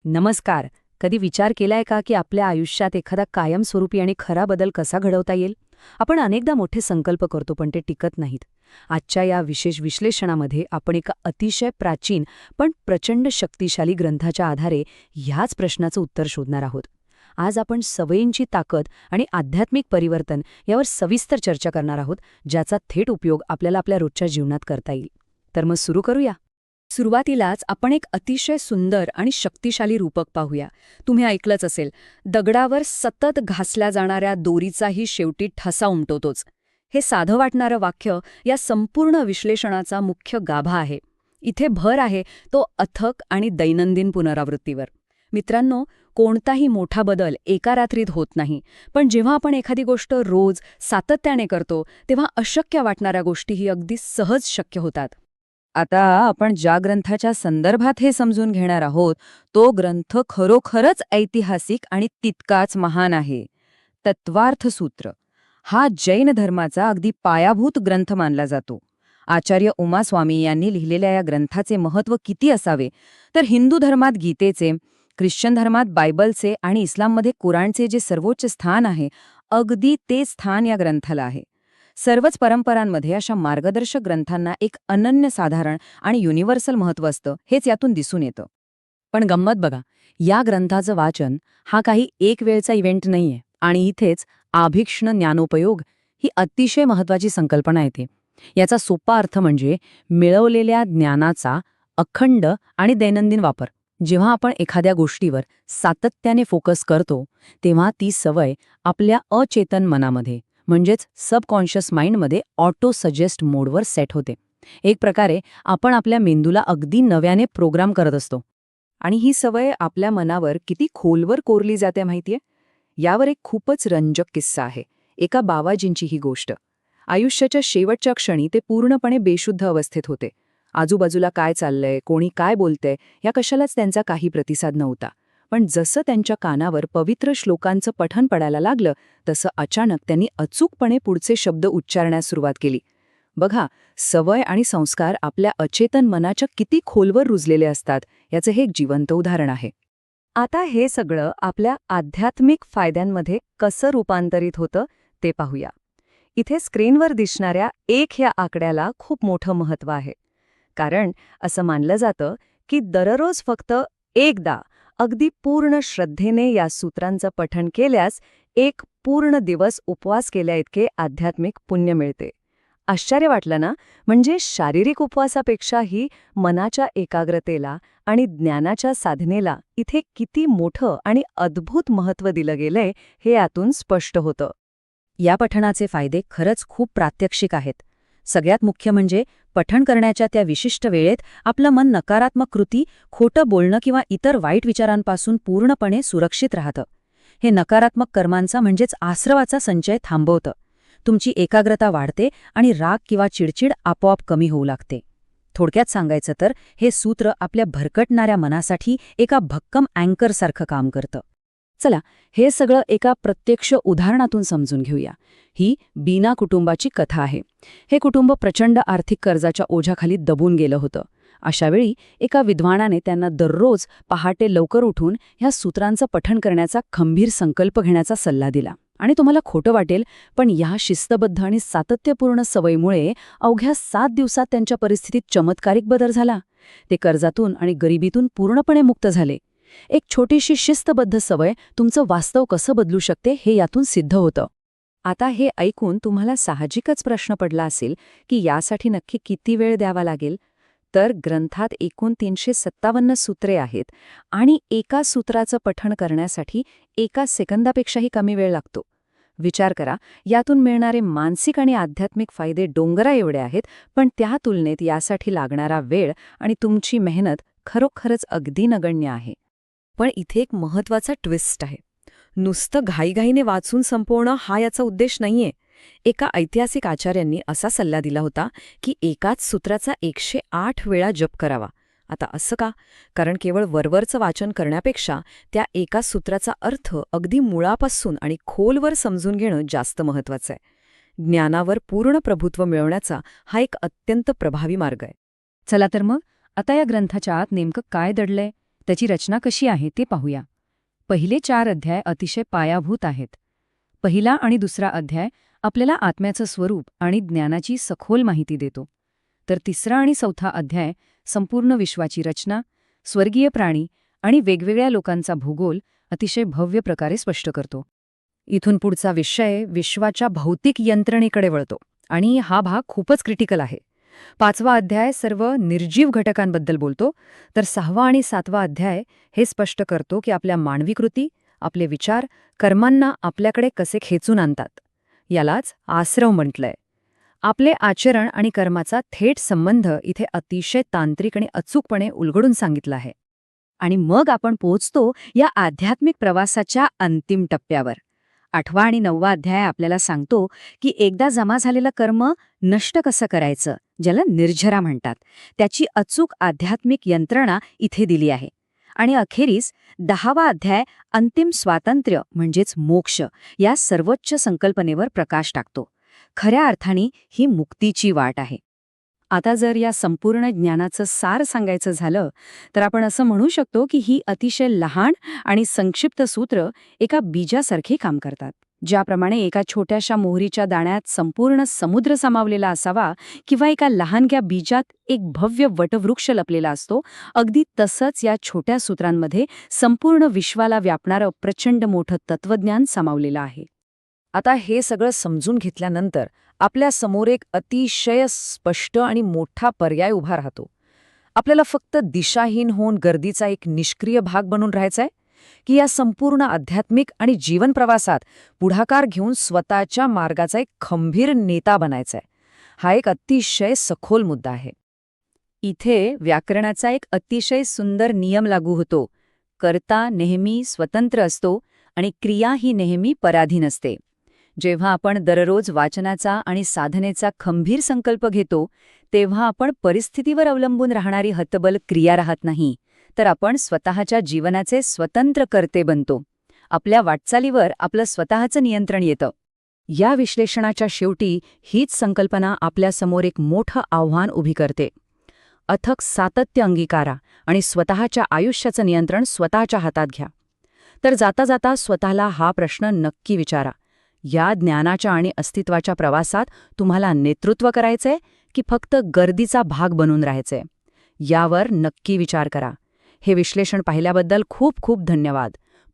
नमस्कार. कधी विचार केलाय का की आपल्या आयुष्यात एखादा कायमस्वरूपी आणि खरा बदल कसा घडवता येईल? आपण अनेकदा मोठे संकल्प करतो पण ते टिकत नाहीत. आजच्या या विशेष विश्लेषणामध्ये आपण एका अतिशय प्राचीन पण प्रचंड शक्तिशाली ग्रंथाच्या आधारे ह्याच प्रश्नाचं उत्तर शोधणार आहोत. आज आपण सवयींची ताकद आणि आध्यात्मिक परिवर्तन यावर सविस्तर चर्चा करणार आहोत, ज्याचा थेट उपयोग आपल्याला आपल्या रोजच्या जीवनात करता येईल. तर मग सुरू करूया. सुरुवातीलाच आपण एक अतिशय सुंदर आणि शक्तिशाली रूपक पाहूया. तुम्ही ऐकलंच असेल, दगडावर सतत घासल्या जाणाऱ्या दोरीचाही शेवटी ठसा उमटवतोच. हे साधं वाटणारं वाक्य या संपूर्ण विश्लेषणाचा मुख्य गाभा आहे. इथे भर आहे तो अथक आणि दैनंदिन पुनरावृत्तीवर. मित्रांनो, कोणताही मोठा बदल एका रात्रीत होत नाही, पण जेव्हा आपण एखादी गोष्ट रोज सातत्याने करतो तेव्हा अशक्य वाटणाऱ्या गोष्टीही अगदी सहज शक्य होतात. आता आपण ज्या ग्रंथाच्या संदर्भात हे समजून घेणार आहोत, तो ग्रंथ खरोखरच ऐतिहासिक आणि तितकाच महान आहे. तत्वार्थसूत्र हा जैन धर्माचा अगदी पायाभूत ग्रंथ मानला जातो. आचार्य उमास्वामी यांनी लिहिलेल्या या ग्रंथाचे महत्त्व किती असावे, तर हिंदू धर्मात गीतेचे, ख्रिश्चन धर्मात बायबलचे आणि इस्लाममध्ये कुराणचे जे सर्वोच्च स्थान आहे, अगदी ते स्थान या ग्रंथाला आहे. सर्वच परंपरांमध्ये अशा मार्गदर्शक ग्रंथांना एक अनन्यसाधारण आणि युनिव्हर्सल महत्त्व असतं, हेच यातून दिसून येतं. पण गंमत बघा, या ग्रंथाचं वाचन हा काही एक वेळचा इव्हेंट नाहीये आणि इथेच आभीक्ष्ण ज्ञानोपयोग ही अतिशय महत्त्वाची संकल्पना येते. याचा सोपा अर्थ म्हणजे मिळवलेल्या ज्ञानाचा अखंड आणि दैनंदिन वापर. जेव्हा आपण एखाद्या गोष्टीवर सातत्याने फोकस करतो, तेव्हा ती सवय आपल्या अचेतन मनामध्ये म्हणजेच सबकॉन्शियस माइंडमध्ये ऑटो सजेस्ट मोडवर सेट होते. एक प्रकारे आपण आपल्या मेंदूला अगदी नव्याने प्रोग्राम करत असतो. आणि ही सवय आपल्या मनावर किती खोलवर कोरली जाते माहितीये? यावर एक खूपच रंजक किस्सा आहे. एका बाबाजींची ही गोष्ट. आयुष्याच्या शेवटच्या क्षणी ते पूर्णपणे बेशुद्ध अवस्थेत होते. आजूबाजूला काय चाललंय, कोणी काय बोलतंय, या कशालाच त्यांचा काही प्रतिसाद नव्हता. पण जसं त्यांच्या कानावर पवित्र श्लोकांचं पठण पडायला लागलं, तसं अचानक त्यांनी अचूकपणे पुढचे शब्द उच्चारण्यास सुरुवात केली. बघा, सवय आणि संस्कार आपल्या अचेतन मनाच्या किती खोलवर रुजलेले असतात, याचं हे एक जिवंत उदाहरण आहे. आता हे सगळं आपल्या आध्यात्मिक फायद्यांमध्ये कसं रूपांतरित होतं ते पाहूया. इथे स्क्रीनवर दिसणाऱ्या 1 या आकड्याला खूप मोठं महत्त्व आहे. कारण असं मानलं जातं की दररोज फक्त एकदा अगदी पूर्ण श्रद्धेने या सूत्रांचं पठण केल्यास एक पूर्ण दिवस उपवास केल्याइतके आध्यात्मिक पुण्य मिळते. आश्चर्य वाटलं ना? म्हणजे शारीरिक उपवासापेक्षाही मनाच्या एकाग्रतेला आणि ज्ञानाच्या साधनेला इथे किती मोठं आणि अद्भुत महत्त्व दिलं गेलंय हे यातून स्पष्ट होतं. या पठणाचे फायदे खरंच खूप प्रात्यक्षिक आहेत. सगळ्यात मुख्य म्हणजे पठण करण्याच्या त्या विशिष्ट वेळेत आपलं मन नकारात्मक कृती, खोटं बोलणं किंवा इतर वाईट विचारांपासून पूर्णपणे सुरक्षित राहतं. हे नकारात्मक कर्मांचा म्हणजेच आश्रवाचा संचय थांबवतं. तुमची एकाग्रता वाढते आणि राग किंवा चिडचिड आपोआप कमी होऊ लागते. थोडक्यात सांगायचं तर हे सूत्र आपल्या भरकटणाऱ्या मनासाठी एका भक्कम अँकरसारखं काम करतं. चला, हे सगळं एका प्रत्यक्ष उदाहरणातून समजून घेऊया. ही बीना कुटुंबाची कथा आहे. हे कुटुंब प्रचंड आर्थिक कर्जाच्या ओझ्याखाली दबून गेलं होतं. अशावेळी एका विद्वानाने त्यांना दररोज पहाटे लवकर उठून ह्या सूत्रांचं पठण करण्याचा खंबीर संकल्प घेण्याचा सल्ला दिला. आणि तुम्हाला खोटं वाटेल, पण या शिस्तबद्ध आणि सातत्यपूर्ण सवयीमुळे अवघ्या 7 दिवसात त्यांच्या परिस्थितीत चमत्कारिक बदल झाला. ते कर्जातून आणि गरिबीतून पूर्णपणे मुक्त झाले. एक छोटीशी शिस्तबद्ध सवय तुमचं वास्तव कसं बदलू शकते हे यातून सिद्ध होतं. आता हे ऐकून तुम्हाला साहजिकच प्रश्न पडला असेल की यासाठी नक्की किती वेळ द्यावा लागेल? तर ग्रंथात एकूण 357 सूत्रे आहेत आणि एका सूत्राचं पठण करण्यासाठी 1 सेकंदापेक्षाही कमी वेळ लागतो. विचार करा, यातून मिळणारे मानसिक आणि आध्यात्मिक फायदे डोंगरा एवढे आहेत, पण त्या तुलनेत यासाठी लागणारा वेळ आणि तुमची मेहनत खरोखरच अगदी नगण्य आहे. पण इथे एक महत्त्वाचा ट्विस्ट आहे. नुसतं घाईघाईने वाचून संपवणं हा याचा उद्देश नाहीये. एका ऐतिहासिक आचार्यांनी असा सल्ला दिला होता की एकाच सूत्राचा 108 वेळा जप करावा. आता असं का? कारण केवळ वरवरचं वाचन करण्यापेक्षा त्या एका सूत्राचा अर्थ अगदी मुळापासून आणि खोलवर समजून घेणं जास्त महत्त्वाचं आहे. ज्ञानावर पूर्ण प्रभुत्व मिळवण्याचा हा एक अत्यंत प्रभावी मार्ग आहे. चला तर मग, आता या ग्रंथाच्या आत नेमकं काय दडलंय त्याची रचना कशी आहे ते पाहूया. पहिले 4 अध्याय अतिशय पायाभूत आहेत. पहिला आणि दुसरा अध्याय आपल्याला आत्म्याचं स्वरूप आणि ज्ञानाची सखोल माहिती देतो. तर तिसरा आणि चौथा अध्याय संपूर्ण विश्वाची रचना, स्वर्गीय प्राणी आणि वेगवेगळ्या लोकांचा भूगोल अतिशय भव्य प्रकारे स्पष्ट करतो. इथून पुढचा विषय विश्वाच्या भौतिक यंत्रणेकडे वळतो आणि हा भाग खूपच क्रिटिकल आहे. 5वा अध्याय सर्व निर्जीव घटकांबद्दल बोलतो, तर 6वा आणि 7वा अध्याय हे स्पष्ट करतो की आपल्या मानवी कृती, आपले विचार, कर्मांना आपल्याकडे कसे खेचून आणतात. यालाच आश्रव म्हटलंय. आपले आचरण आणि कर्माचा थेट संबंध इथे अतिशय तांत्रिक आणि अचूकपणे उलगडून सांगितला आहे. आणि मग आपण पोहोचतो या आध्यात्मिक प्रवासाच्या अंतिम टप्प्यावर. 8वा आणि 9वा अध्याय आपल्याला सांगतो की एकदा जमा झालेलं कर्म नष्ट कसं करायचं, ज्याला निर्झरा म्हणतात, त्याची अचूक आध्यात्मिक यंत्रणा इथे दिली आहे. आणि अखेरीस 10वा अध्याय अंतिम स्वातंत्र्य म्हणजेच मोक्ष या सर्वोच्च संकल्पनेवर प्रकाश टाकतो. खऱ्या अर्थाने ही मुक्तीची वाट आहे. आता जर या संपूर्ण ज्ञानाचं सार सांगायचं झालं तर आपण असं म्हणू शकतो की ही अतिशय लहान आणि संक्षिप्त सूत्र एका बीजासारखे काम करतात. ज्याप्रमाणे एका छोट्याशा मोहरीच्या दाण्यात संपूर्ण समुद्र सामावलेला असावा किंवा एका लहानग्या बीजात एक भव्य वटवृक्ष लपलेला असतो, अगदी तसंच या छोट्या सूत्रांमध्ये संपूर्ण विश्वाला व्यापणारं प्रचंड मोठं तत्वज्ञान सामावलेलं आहे. आता हे सगळं समजून घेतल्यानंतर आपल्या समोर एक अतिशय स्पष्ट आणि मोठा पर्याय उभा राहतो. आपल्याला फक्त दिशाहीन होऊन गर्दीचा एक निष्क्रिय भाग बनून राहायचाय, की या संपूर्ण आध्यात्मिक आणि जीवन प्रवासात पुढाकार घेऊन स्वतःच्या मार्गाचा एक खंबीर नेता बनायचाय. हा एक अतिशय सखोल मुद्दा आहे. इथे व्याकरणाचा एक अतिशय सुंदर नियम लागू होतो. कर्ता नेहमी स्वतंत्र असतो आणि क्रिया ही नेहमी पराधीन असते. जेव्हा आपण दररोज वाचनाचा आणि साधनेचा खंबीर संकल्प घेतो, तेव्हा आपण परिस्थितीवर अवलंबून राहणारी हतबल क्रिया राहत नाही, तर आपण स्वतःच्या जीवनाचे स्वतंत्र कर्ते बनतो. आपल्या वाटचालीवर आपलं स्वतःचं नियंत्रण येतं. या विश्लेषणाच्या शेवटी हीच संकल्पना आपल्यासमोर एक मोठं आव्हान उभी करते. अथक सातत्य अंगीकारा आणि स्वतःच्या आयुष्याचं नियंत्रण स्वतःच्या हातात घ्या. तर जाता जाता स्वतःला हा प्रश्न नक्की विचारा: या ज्ञानाच्या आणि अस्तित्वाच्या प्रवासात तुम्हाला नेतृत्व करायचंय की फक्त गर्दीचा भाग बनून राहायचंय? यावर नक्की विचार करा. हे विश्लेषण पाहिल्याबद्दल खूप खूप धन्यवाद.